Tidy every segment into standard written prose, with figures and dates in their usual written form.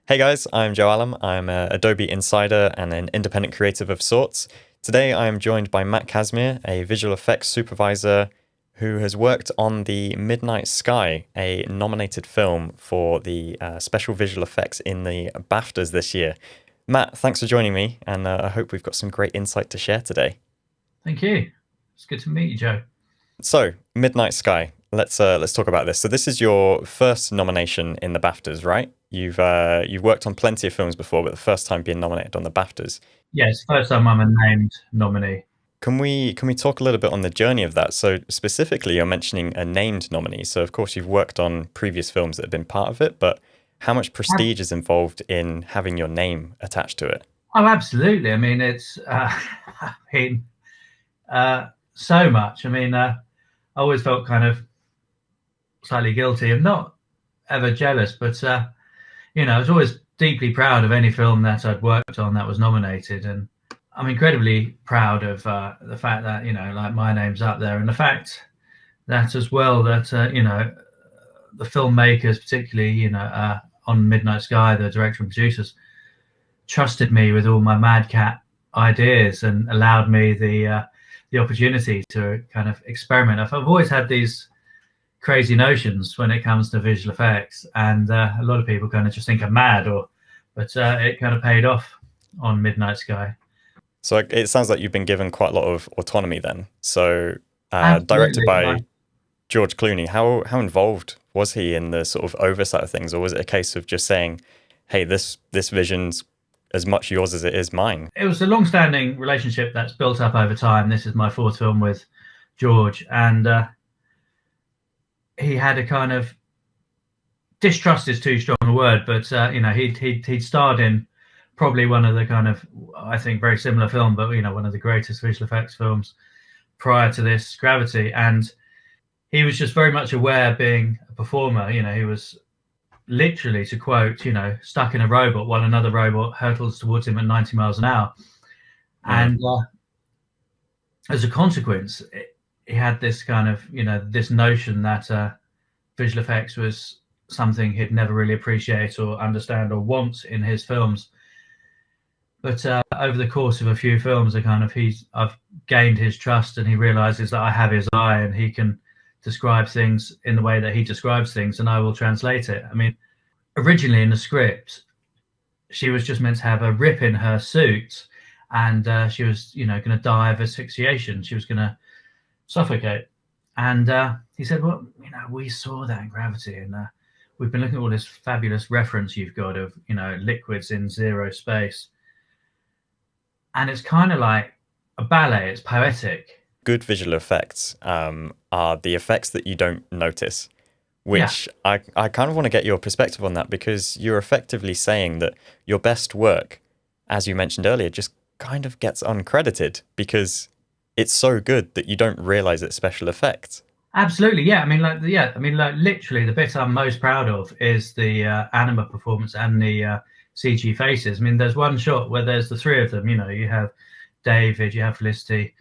Hey guys, I'm Joe Allam. I'm an Adobe insider and an independent creative of sorts. Today I am joined by Matt Kasmir, a visual effects supervisor who has worked on The Midnight Sky, a nominated film for the special visual effects in the BAFTAs this year. Matt, thanks for joining me, and I hope we've got some great insight to share today. Thank you. It's good to meet you, Joe. So, Midnight Sky. Let's talk about this. So, this is your first nomination in the BAFTAs, right? You've worked on plenty of films before, but the first time being nominated on the BAFTAs. Yes, first time I'm a named nominee. Can we talk a little bit on the journey of that? So specifically, you're mentioning a named nominee. So of course, you've worked on previous films that have been part of it, but how much prestige is involved in having your name attached to it? Oh, absolutely. I mean, it's I mean, so much. I mean, I always felt kind of slightly guilty. I'm not ever jealous, but I was always deeply proud of any film that I'd worked on that was nominated, and I'm incredibly proud of the fact that like my name's up there, and the fact that as well that the filmmakers, particularly on Midnight Sky, the director and producers, trusted me with all my mad cat ideas and allowed me the opportunity to kind of experiment. I've always had these crazy notions when it comes to visual effects, and a lot of people kind of just think I'm mad, but it kind of paid off on Midnight Sky. So it sounds like you've been given quite a lot of autonomy then. So directed Absolutely. by George Clooney, how involved was he in the sort of oversight of things, or was it a case of just saying, "Hey, this vision's as much yours as it is mine"? It was a long-standing relationship that's built up over time. This is my fourth film with George, and he had a kind of, distrust is too strong a word, but he'd starred in probably one of the kind of, I think, very similar film, but one of the greatest visual effects films prior to this, Gravity, and he was just very much aware, being a performer, he was literally, to quote, stuck in a robot while another robot hurtles towards him at 90 miles an hour. And as a consequence, he had this kind of, this notion that visual effects was something he'd never really appreciate or understand or want in his films. But over the course of a few films, I've gained his trust, and he realizes that I have his eye, and he can describe things in the way that he describes things, and I will translate it. I mean, originally in the script, she was just meant to have a rip in her suit, and she was, going to die of asphyxiation. She was going to suffocate. And he said, well, we saw that in Gravity, and we've been looking at all this fabulous reference you've got of, liquids in zero space. And it's kind of like a ballet. It's poetic. Good visual effects are the effects that you don't notice, which I kind of want to get your perspective on that, because you're effectively saying that your best work, as you mentioned earlier, just kind of gets uncredited because it's so good that you don't realize it's special effects. Absolutely, yeah. I mean, literally, the bit I'm most proud of is the anima performance and the CG faces. I mean, there's one shot where there's the three of them. You have David, you have Felicity.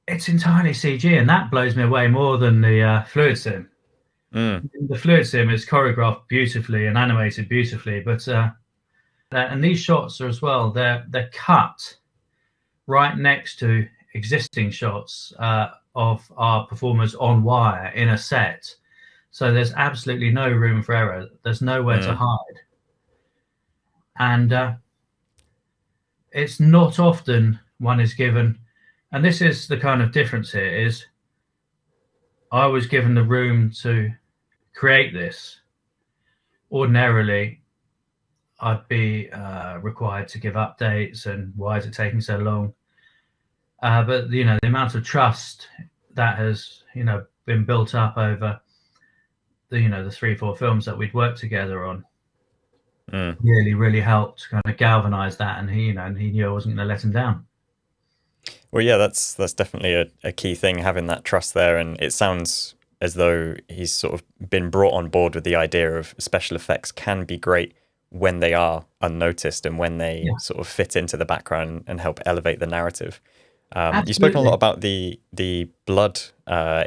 It's entirely CG, and that blows me away more than the fluid sim. The fluid sim is choreographed beautifully and animated beautifully, but and these shots are as well. They're cut right next to existing shots of our performers on wire in a set, so there's absolutely no room for error. There's nowhere to hide, and it's not often one is given. And this is the kind of difference here, is I was given the room to create this. Ordinarily, I'd be required to give updates, and why is it taking so long? But the amount of trust that has been built up over the 3-4 films that we'd worked together on really helped kind of galvanize that, and he knew I wasn't going to let him down. Well, yeah, that's definitely a key thing, having that trust there. And it sounds as though he's sort of been brought on board with the idea of special effects can be great when they are unnoticed and when they sort of fit into the background and help elevate the narrative. You've spoken a lot about the blood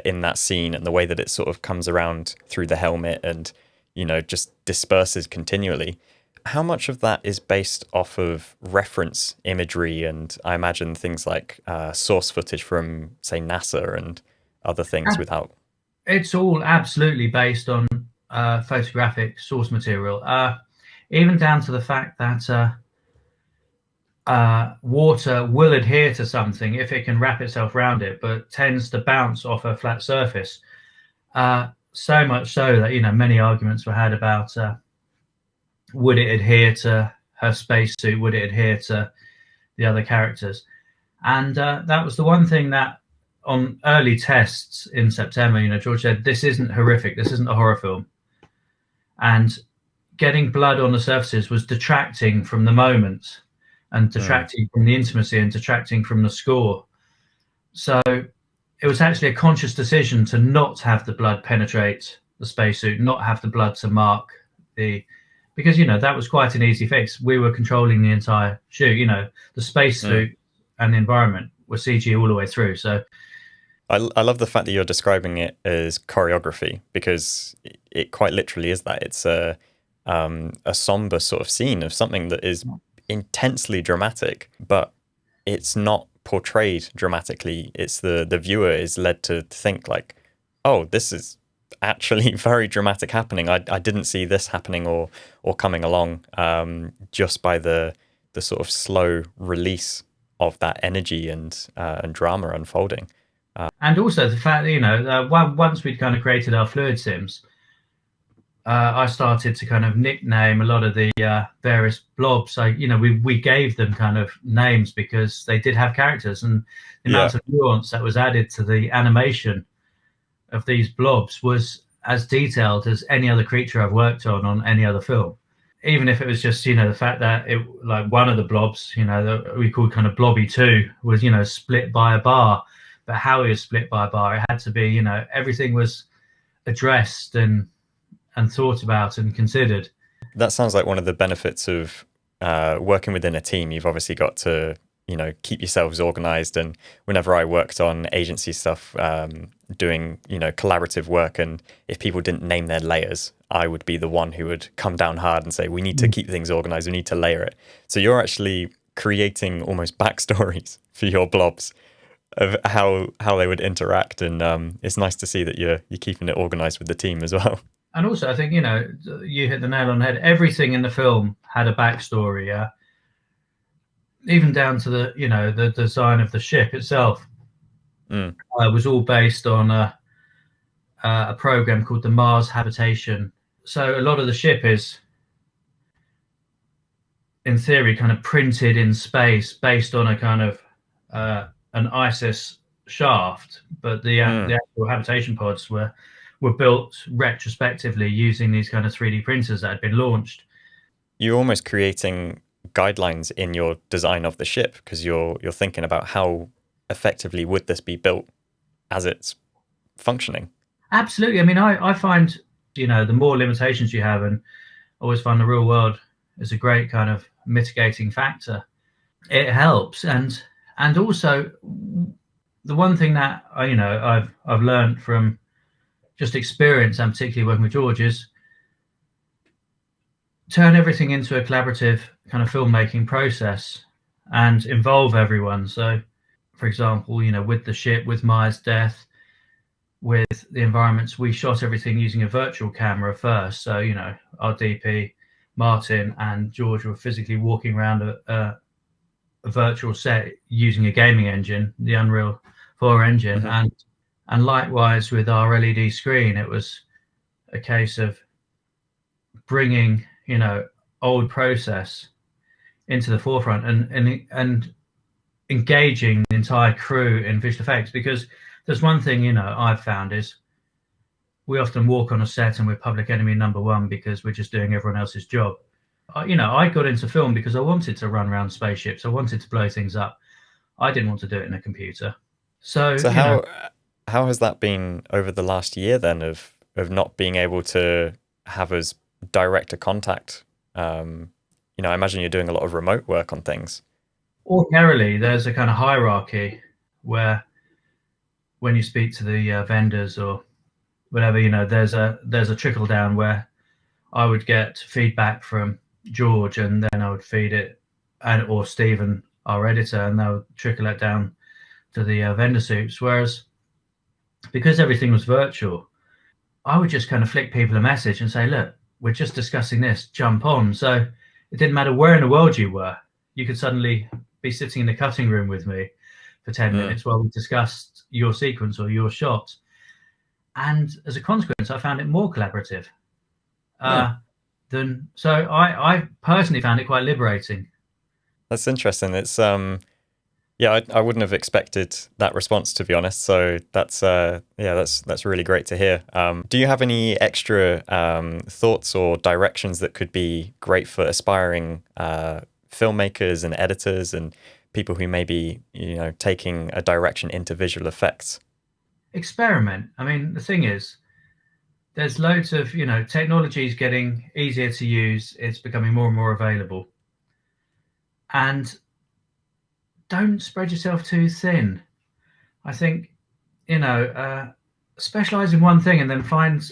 in that scene and the way that it sort of comes around through the helmet and just disperses continually. How much of that is based off of reference imagery, and I imagine things like source footage from, say, NASA and other things without... It's all absolutely based on photographic source material, even down to the fact that water will adhere to something if it can wrap itself around it, but tends to bounce off a flat surface. So much so that, many arguments were had about would it adhere to her spacesuit? Would it adhere to the other characters? And that was the one thing that on early tests in September, George said, this isn't horrific. This isn't a horror film. And getting blood on the surfaces was detracting from the moment and detracting from the intimacy and detracting from the score. So it was actually a conscious decision to not have the blood penetrate the spacesuit, not have the blood to mark because that was quite an easy fix. We were controlling the entire shoot. The spacesuit and the environment were CG all the way through. So I love the fact that you're describing it as choreography, because it quite literally is that. It's a somber sort of scene of something that is intensely dramatic, but it's not portrayed dramatically. It's the viewer is led to think like, oh, this is actually very dramatic happening. I didn't see this happening or coming along, just by the sort of slow release of that energy and drama unfolding. And also the fact that, once we'd kind of created our fluid sims, I started to kind of nickname a lot of the various blobs. So, we gave them kind of names because they did have characters, and the amount of nuance that was added to the animation of these blobs was as detailed as any other creature I've worked on any other film. Even if it was just, the fact that it, like one of the blobs, that we called kind of Blobby 2 was, split by a bar. But how he was split by a bar, it had to be, everything was addressed and thought about and considered. That sounds like one of the benefits of working within a team. You've obviously got to, keep yourselves organized. And whenever I worked on agency stuff, doing, collaborative work, and if people didn't name their layers, I would be the one who would come down hard and say, we need to keep things organized. We need to layer it. So you're actually creating almost backstories for your blobs of how they would interact. And it's nice to see that you're keeping it organized with the team as well. And also, I think, you hit the nail on the head. Everything in the film had a backstory, even down to the design of the ship itself. Was all based on a program called the Mars Habitation. So a lot of the ship is, in theory, kind of printed in space based on a kind of an ISIS shaft, but the actual habitation pods were built retrospectively using these kind of 3D printers that had been launched. You're almost creating guidelines in your design of the ship, because you're thinking about how effectively would this be built as it's functioning. Absolutely. I mean, I find, the more limitations you have, and I always find the real world is a great kind of mitigating factor. It helps. And also the one thing that I've learned from just experience, and particularly working with George, is turn everything into a collaborative kind of filmmaking process and involve everyone. So, for example, with the ship, with Maya's death, with the environments, we shot everything using a virtual camera first. So, our DP, Martin, and George were physically walking around a virtual set using a gaming engine, the Unreal 4 engine. And likewise with our LED screen, it was a case of bringing, old process into the forefront and engaging the entire crew in visual effects. Because there's one thing, I've found is we often walk on a set and we're public enemy number one because we're just doing everyone else's job. I got into film because I wanted to run around spaceships. I wanted to blow things up. I didn't want to do it in a computer. So how has that been over the last year then, of not being able to have as direct a contact? I imagine you're doing a lot of remote work on things. Ordinarily, there's a kind of hierarchy where when you speak to the vendors or whatever, there's a trickle down where I would get feedback from George, and then I would feed it, or Stephen, our editor, and they would trickle it down to the vendor soups. Whereas because everything was virtual, I would just kind of flick people a message and say, look, we're just discussing this, jump on. So it didn't matter where in the world you were. You could suddenly be sitting in the cutting room with me for 10 minutes while we discussed your sequence or your shot. And as a consequence, I found it more collaborative. So I personally found it quite liberating. That's interesting. It's yeah, I wouldn't have expected that response, to be honest. So that's that's really great to hear. Do you have any extra thoughts or directions that could be great for aspiring filmmakers and editors and people who may be, taking a direction into visual effects? Experiment. I mean, the thing is, there's loads of, technology is getting easier to use. It's becoming more and more available. And don't spread yourself too thin. I think, specialize in one thing and then find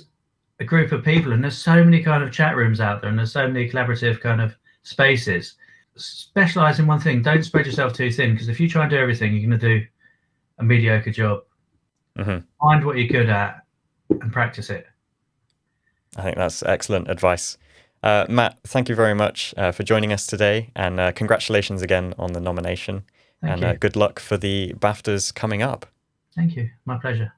a group of people. And there's so many kind of chat rooms out there, and there's so many collaborative kind of spaces. Specialize in one thing. Don't spread yourself too thin, because if you try and do everything, you're going to do a mediocre job. Find what you're good at and practice it. I think that's excellent advice. Matt, thank you very much for joining us today, and congratulations again on the nomination. Thank you. Good luck for the BAFTAs coming up. Thank you. My pleasure.